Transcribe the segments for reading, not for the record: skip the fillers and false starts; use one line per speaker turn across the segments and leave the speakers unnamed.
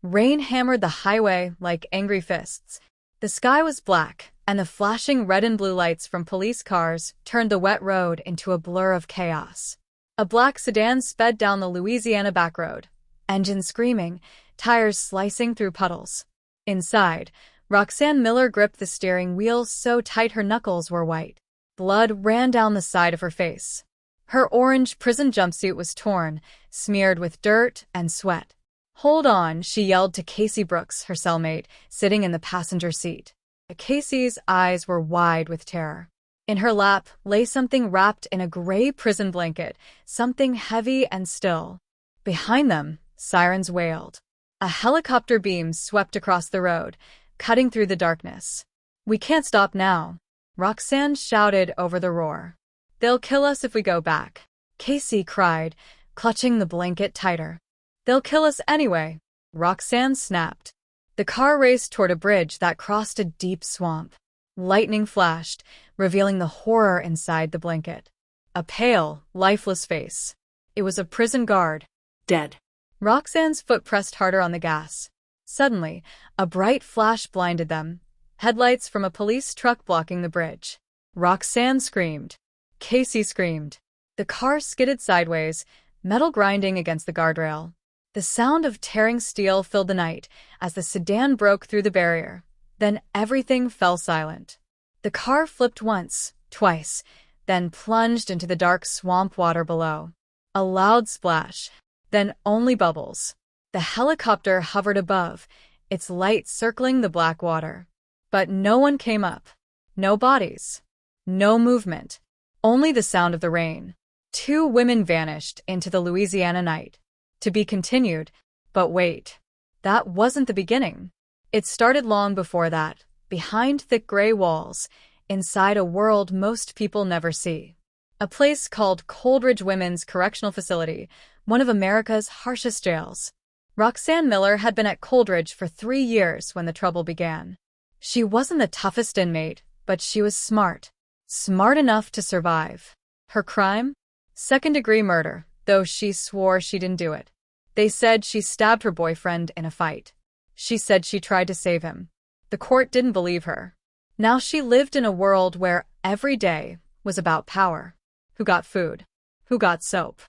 Rain hammered the highway like angry fists. The sky was black, and the flashing red and blue lights from police cars turned the wet road into a blur of chaos. A black sedan sped down the Louisiana backroad, engine screaming, tires slicing through puddles. Inside, Roxanne Miller gripped the steering wheel so tight her knuckles were white. Blood ran down the side of her face. Her orange prison jumpsuit was torn, smeared with dirt and sweat. "Hold on," she yelled to Casey Brooks, her cellmate, sitting in the passenger seat. Casey's eyes were wide with terror. In her lap lay something wrapped in a gray prison blanket, something heavy and still. Behind them, sirens wailed. A helicopter beam swept across the road, cutting through the darkness. "We can't stop now," Roxanne shouted over the roar. "They'll kill us if we go back," Casey cried, clutching the blanket tighter. "They'll kill us anyway," Roxanne snapped. The car raced toward a bridge that crossed a deep swamp. Lightning flashed, revealing the horror inside the blanket. A pale, lifeless face. It was a prison guard. Dead. Roxanne's foot pressed harder on the gas. Suddenly, a bright flash blinded them. Headlights from a police truck blocking the bridge. Roxanne screamed. Casey screamed. The car skidded sideways, metal grinding against the guardrail. The sound of tearing steel filled the night as the sedan broke through the barrier. Then everything fell silent. The car flipped once, twice, then plunged into the dark swamp water below. A loud splash, then only bubbles. The helicopter hovered above, its light circling the black water. But no one came up. No bodies. No movement. Only the sound of the rain. 2 women vanished into the Louisiana night. To be continued, but wait. That wasn't the beginning. It started long before that, behind thick gray walls, inside a world most people never see. A place called Coldridge Women's Correctional Facility, one of America's harshest jails. Roxanne Miller had been at Coldridge for 3 years when the trouble began. She wasn't the toughest inmate, but she was smart. Smart enough to survive. Her crime? Second-degree murder, though she swore she didn't do it. They said she stabbed her boyfriend in a fight. She said she tried to save him. The court didn't believe her. Now she lived in a world where every day was about power. Who got food? Who got soap?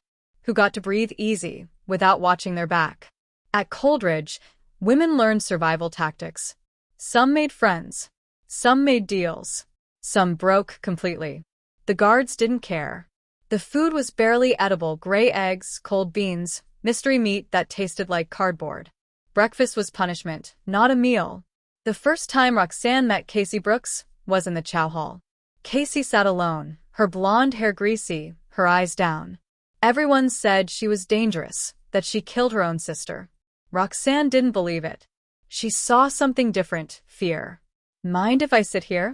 Who got to breathe easy without watching their back? At Coldridge, women learned survival tactics. Some made friends. Some made deals. Some broke completely. The guards didn't care. The food was barely edible: gray eggs, cold beans, mystery meat that tasted like cardboard. Breakfast was punishment, not a meal. The first time Roxanne met Casey Brooks was in the chow hall. Casey sat alone, her blonde hair greasy, her eyes down. Everyone said she was dangerous, that she killed her own sister. Roxanne didn't believe it. She saw something different: fear. "Mind if I sit here?"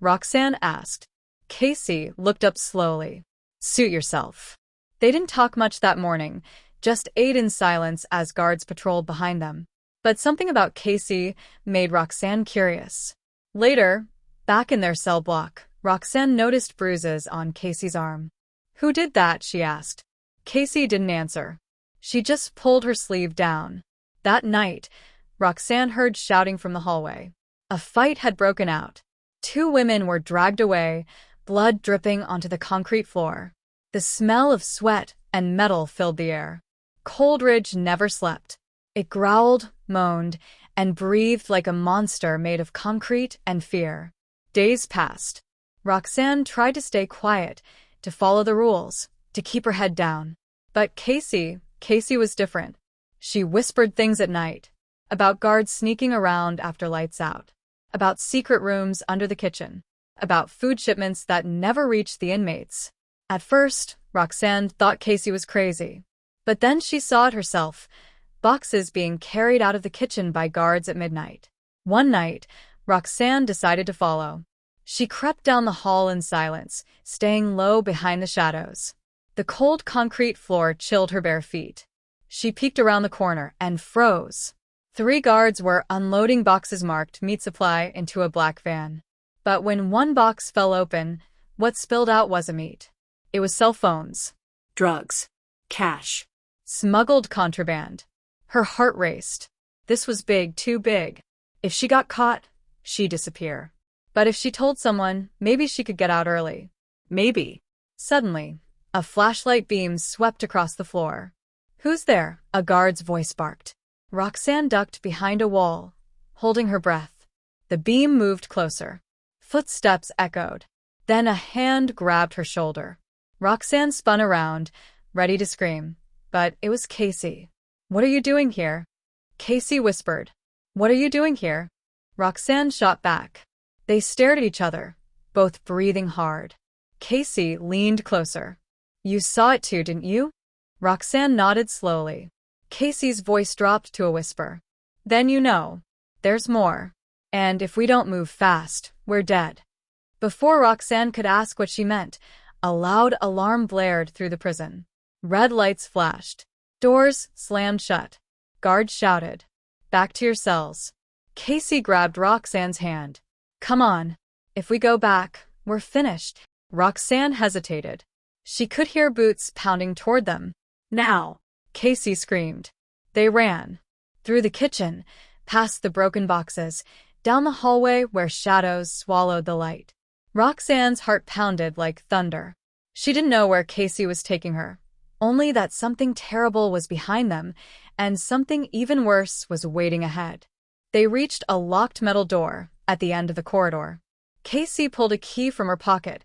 Roxanne asked. Casey looked up slowly. "Suit yourself." They didn't talk much that morning, just ate in silence as guards patrolled behind them. But something about Casey made Roxanne curious. Later, back in their cell block, Roxanne noticed bruises on Casey's arm. "Who did that?" she asked. Casey didn't answer. She just pulled her sleeve down. That night, Roxanne heard shouting from the hallway. A fight had broken out. 2 women were dragged away, blood dripping onto the concrete floor. The smell of sweat and metal filled the air. Coldridge never slept. It growled, moaned, and breathed like a monster made of concrete and fear. Days passed. Roxanne tried to stay quiet, to follow the rules, to keep her head down. But Casey was different. She whispered things at night. About guards sneaking around after lights out. About secret rooms under the kitchen. About food shipments that never reached the inmates. At first, Roxanne thought Casey was crazy. But then she saw it herself. Boxes being carried out of the kitchen by guards at midnight. One night, Roxanne decided to follow. She crept down the hall in silence, staying low behind the shadows. The cold concrete floor chilled her bare feet. She peeked around the corner and froze. 3 guards were unloading boxes marked meat supply into a black van. But when one box fell open, what spilled out wasn't meat. It was cell phones. Drugs. Cash. Smuggled contraband. Her heart raced. This was big, too big. If she got caught, she'd disappear. But if she told someone, maybe she could get out early. Maybe. Suddenly, a flashlight beam swept across the floor. "Who's there?" a guard's voice barked. Roxanne ducked behind a wall, holding her breath. The beam moved closer. Footsteps echoed. Then a hand grabbed her shoulder. Roxanne spun around, ready to scream. But it was Casey. "What are you doing here?" Casey whispered. "What are you doing here?" Roxanne shot back. They stared at each other, both breathing hard. Casey leaned closer. "You saw it too, didn't you?" Roxanne nodded slowly. Casey's voice dropped to a whisper. "Then you know. There's more. And if we don't move fast, we're dead." Before Roxanne could ask what she meant, a loud alarm blared through the prison. Red lights flashed. Doors slammed shut. Guards shouted, "Back to your cells." Casey grabbed Roxanne's hand. "Come on. If we go back, we're finished." Roxanne hesitated. She could hear boots pounding toward them. "Now!" Casey screamed. They ran. Through the kitchen, past the broken boxes, down the hallway where shadows swallowed the light. Roxanne's heart pounded like thunder. She didn't know where Casey was taking her, only that something terrible was behind them, and something even worse was waiting ahead. They reached a locked metal door at the end of the corridor. Casey pulled a key from her pocket,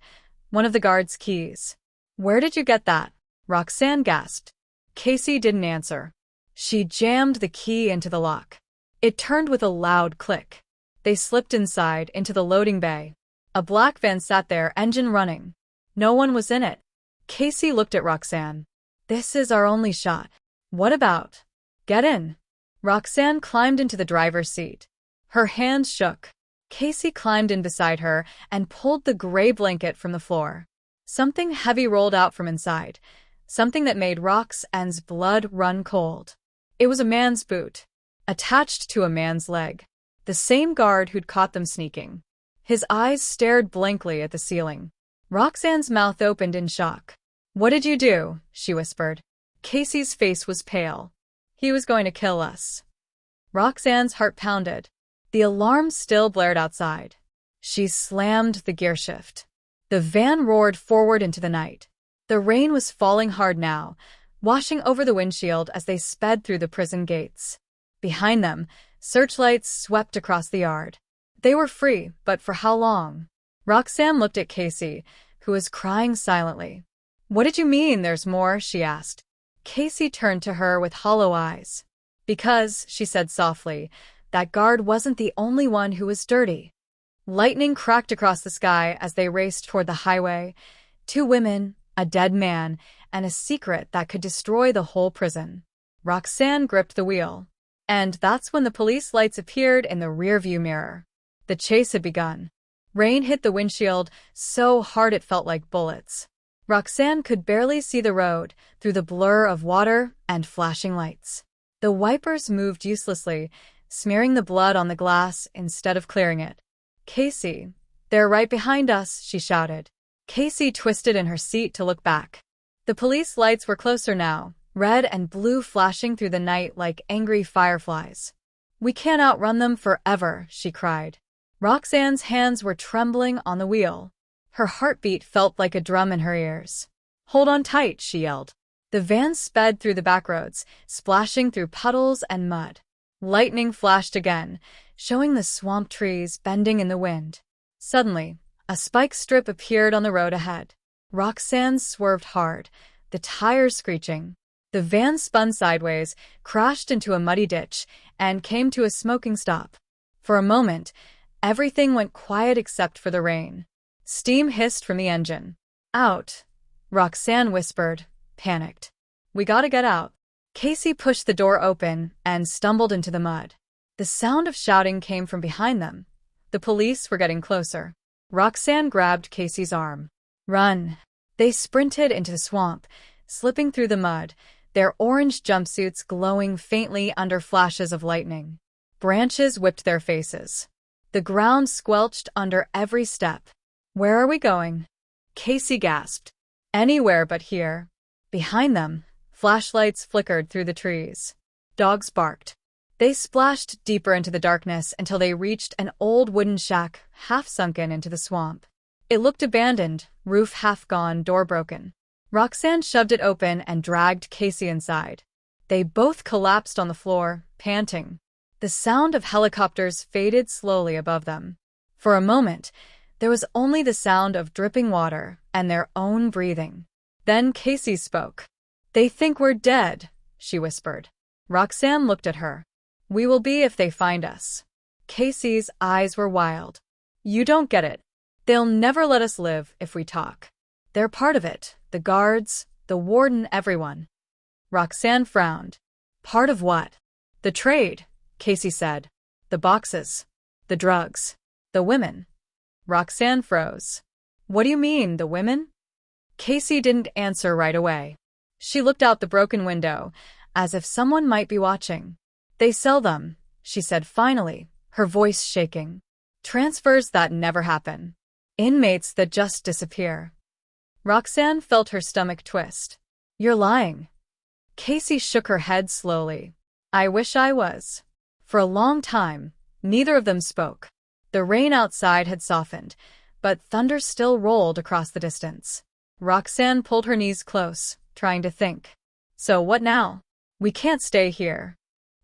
one of the guard's keys. "Where did you get that?" Roxanne gasped. Casey didn't answer. She jammed the key into the lock. It turned with a loud click. They slipped inside into the loading bay. A black van sat there, engine running. No one was in it. Casey looked at Roxanne. "This is our only shot. What about? Get in." Roxanne climbed into the driver's seat. Her hands shook. Casey climbed in beside her and pulled the gray blanket from the floor. Something heavy rolled out from inside, something that made Roxanne's blood run cold. It was a man's boot, attached to a man's leg, the same guard who'd caught them sneaking. His eyes stared blankly at the ceiling. Roxanne's mouth opened in shock. "What did you do?" she whispered. Casey's face was pale. "He was going to kill us." Roxanne's heart pounded. The alarm still blared outside. She slammed the gearshift. The van roared forward into the night. The rain was falling hard now, washing over the windshield as they sped through the prison gates. Behind them, searchlights swept across the yard. They were free, but for how long? Roxanne looked at Casey, who was crying silently. "What did you mean there's more?" she asked. Casey turned to her with hollow eyes. "Because," she said softly, "that guard wasn't the only one who was dirty." Lightning cracked across the sky as they raced toward the highway. 2 women, a dead man, and a secret that could destroy the whole prison. Roxanne gripped the wheel. And that's when the police lights appeared in the rearview mirror. The chase had begun. Rain hit the windshield so hard it felt like bullets. Roxanne could barely see the road through the blur of water and flashing lights. The wipers moved uselessly, smearing the blood on the glass instead of clearing it. "Casey, they're right behind us," she shouted. Casey twisted in her seat to look back. The police lights were closer now, red and blue flashing through the night like angry fireflies. "We can't outrun them forever," she cried. Roxanne's hands were trembling on the wheel. Her heartbeat felt like a drum in her ears. "Hold on tight," she yelled. The van sped through the backroads, splashing through puddles and mud. Lightning flashed again, showing the swamp trees bending in the wind. Suddenly, a spike strip appeared on the road ahead. Roxanne swerved hard, the tires screeching. The van spun sideways, crashed into a muddy ditch, and came to a smoking stop. For a moment, everything went quiet except for the rain. Steam hissed from the engine. "Out," Roxanne whispered, panicked. "We gotta get out." Casey pushed the door open and stumbled into the mud. The sound of shouting came from behind them. The police were getting closer. Roxanne grabbed Casey's arm. "Run." They sprinted into the swamp, slipping through the mud, their orange jumpsuits glowing faintly under flashes of lightning. Branches whipped their faces. The ground squelched under every step. "Where are we going?" Casey gasped. "Anywhere but here." Behind them, flashlights flickered through the trees. Dogs barked. They splashed deeper into the darkness until they reached an old wooden shack half sunken into the swamp. It looked abandoned, roof half gone, door broken. Roxanne shoved it open and dragged Casey inside. They both collapsed on the floor, panting. The sound of helicopters faded slowly above them. For a moment, there was only the sound of dripping water and their own breathing. Then Casey spoke. "They think we're dead," she whispered. Roxanne looked at her. "We will be if they find us." Casey's eyes were wild. "You don't get it. They'll never let us live if we talk. They're part of it, the guards, the warden, everyone." Roxanne frowned. "Part of what?" "The trade," Casey said. "The boxes. The drugs. The women." Roxanne froze. "What do you mean, the women?" Casey didn't answer right away. She looked out the broken window, as if someone might be watching. "They sell them," she said finally, her voice shaking. "Transfers that never happen. Inmates that just disappear." Roxanne felt her stomach twist. "You're lying." Casey shook her head slowly. "I wish I was." For a long time, neither of them spoke. The rain outside had softened, but thunder still rolled across the distance. Roxanne pulled her knees close, trying to think. "So what now? We can't stay here."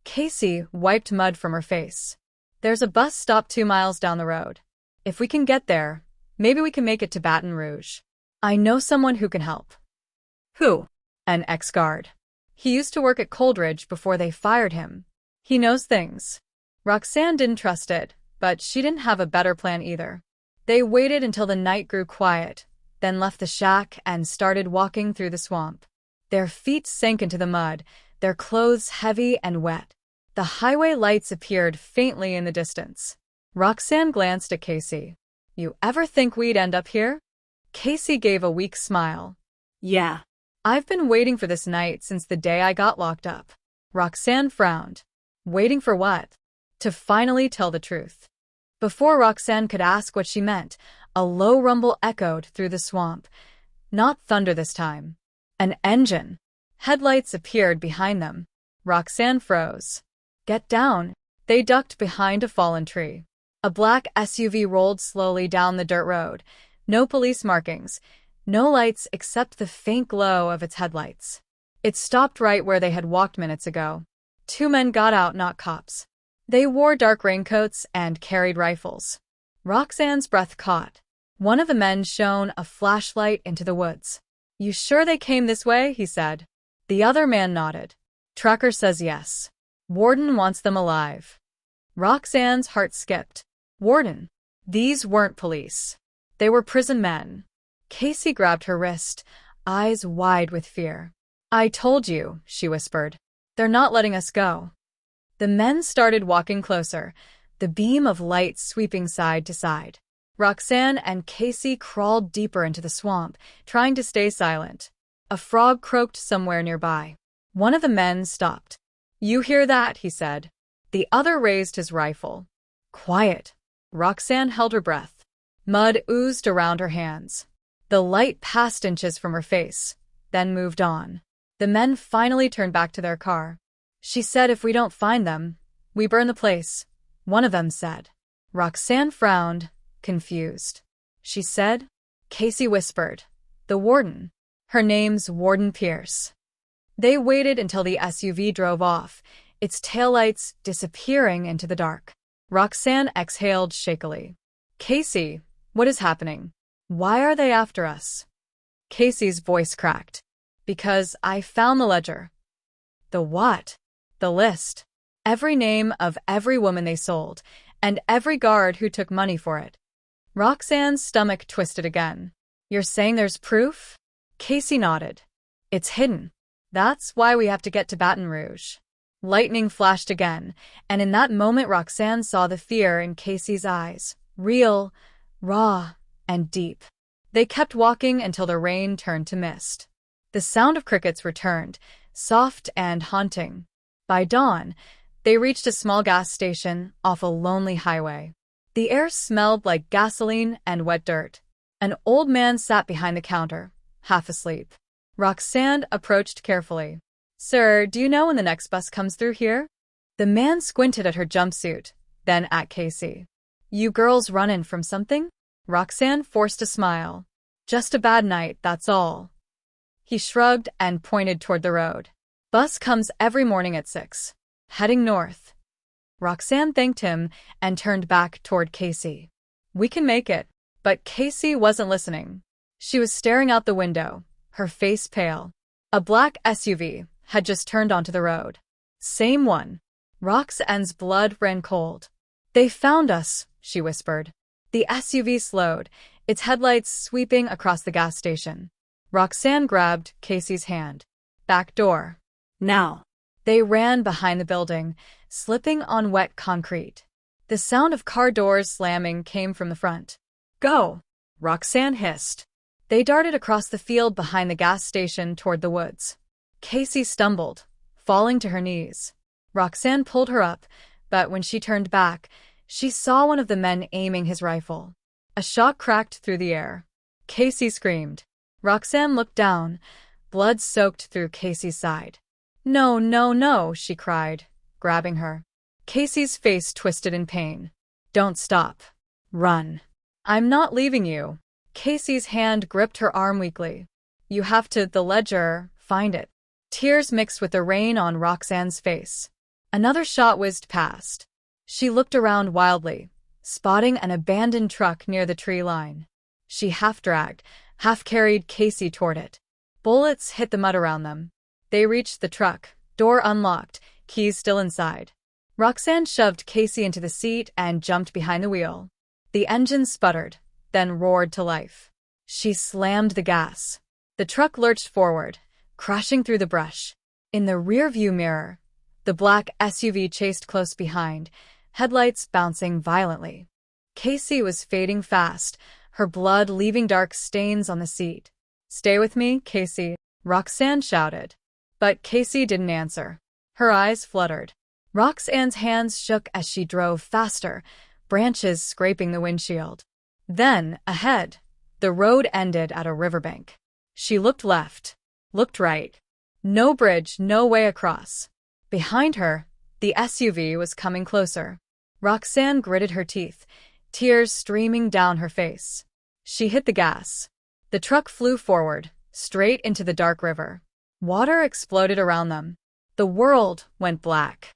Casey wiped mud from her face. "There's a bus stop 2 miles down the road. If we can get there, maybe we can make it to Baton Rouge. I know someone who can help." "Who?" "An ex-guard. He used to work at Coldridge before they fired him. He knows things." Roxanne didn't trust it, but she didn't have a better plan either. They waited until the night grew quiet, then left the shack and started walking through the swamp. Their feet sank into the mud, their clothes heavy and wet. The highway lights appeared faintly in the distance. Roxanne glanced at Casey. "You ever think we'd end up here?" Casey gave a weak smile. "Yeah. I've been waiting for this night since the day I got locked up." Roxanne frowned. Waiting for what? To finally tell the truth. Before Roxanne could ask what she meant, a low rumble echoed through the swamp. Not thunder this time. An engine. Headlights appeared behind them. Roxanne froze. "Get down." They ducked behind a fallen tree. A black SUV rolled slowly down the dirt road. No police markings, no lights except the faint glow of its headlights. It stopped right where they had walked minutes ago. 2 men got out, not cops. They wore dark raincoats and carried rifles. Roxanne's breath caught. One of the men shone a flashlight into the woods. "You sure they came this way?" he said. The other man nodded. "Tracker says yes. Warden wants them alive." Roxanne's heart skipped. Warden? These weren't police. They were prison men. Casey grabbed her wrist, eyes wide with fear. "I told you," she whispered. "They're not letting us go." The men started walking closer, the beam of light sweeping side to side. Roxanne and Casey crawled deeper into the swamp, trying to stay silent. A frog croaked somewhere nearby. One of the men stopped. "You hear that?" he said. The other raised his rifle. "Quiet." Roxanne held her breath. Mud oozed around her hands. The light passed inches from her face, then moved on. The men finally turned back to their car. "She said if we don't find them, we burn the place," one of them said. Roxanne frowned, confused. "She said?" Casey whispered. "The warden. Her name's Warden Pierce." They waited until the SUV drove off, its taillights disappearing into the dark. Roxanne exhaled shakily. "Casey, what is happening? Why are they after us?" Casey's voice cracked. "Because I found the ledger." "The what?" "The list. Every name of every woman they sold, and every guard who took money for it." Roxanne's stomach twisted again. "You're saying there's proof?" Casey nodded. "It's hidden. That's why we have to get to Baton Rouge." Lightning flashed again, and in that moment Roxanne saw the fear in Casey's eyes. Real, raw, and deep. They kept walking until the rain turned to mist. The sound of crickets returned, soft and haunting. By dawn, they reached a small gas station off a lonely highway. The air smelled like gasoline and wet dirt. An old man sat behind the counter, half asleep. Roxanne approached carefully. "Sir, do you know when the next bus comes through here?" The man squinted at her jumpsuit, then at Casey. You girls runnin' from something? Roxanne forced a smile. Just a bad night, that's all. He shrugged and pointed toward the road. Bus comes every morning at 6. Heading north. Roxanne thanked him and turned back toward Casey. We can make it. But Casey wasn't listening. She was staring out the window, her face pale. A black SUV had just turned onto the road. Same one. Roxanne's blood ran cold. They found us, she whispered. The SUV slowed, its headlights sweeping across the gas station. Roxanne grabbed Casey's hand. Back door. Now. They ran behind the building, slipping on wet concrete. The sound of car doors slamming came from the front. Go! Roxanne hissed. They darted across the field behind the gas station toward the woods. Casey stumbled, falling to her knees. Roxanne pulled her up, but when she turned back, she saw one of the men aiming his rifle. A shot cracked through the air. Casey screamed. Roxanne looked down, blood soaked through Casey's side. No, no, no, she cried, grabbing her. Casey's face twisted in pain. Don't stop. Run. I'm not leaving you. Casey's hand gripped her arm weakly. You have to, the ledger, find it. Tears mixed with the rain on Roxanne's face. Another shot whizzed past. She looked around wildly, spotting an abandoned truck near the tree line. She half-dragged, half-carried Casey toward it. Bullets hit the mud around them. They reached the truck, door unlocked, keys still inside. Roxanne shoved Casey into the seat and jumped behind the wheel. The engine sputtered, then roared to life. She slammed the gas. The truck lurched forward, crashing through the brush. In the rearview mirror, the black SUV chased close behind, headlights bouncing violently. Casey was fading fast, her blood leaving dark stains on the seat. Stay with me, Casey, Roxanne shouted. But Casey didn't answer. Her eyes fluttered. Roxanne's hands shook as she drove faster, branches scraping the windshield. Then, ahead, the road ended at a riverbank. She looked left, looked right. No bridge, no way across. Behind her, the SUV was coming closer. Roxanne gritted her teeth, tears streaming down her face. She hit the gas. The truck flew forward, straight into the dark river. Water exploded around them. The world went black.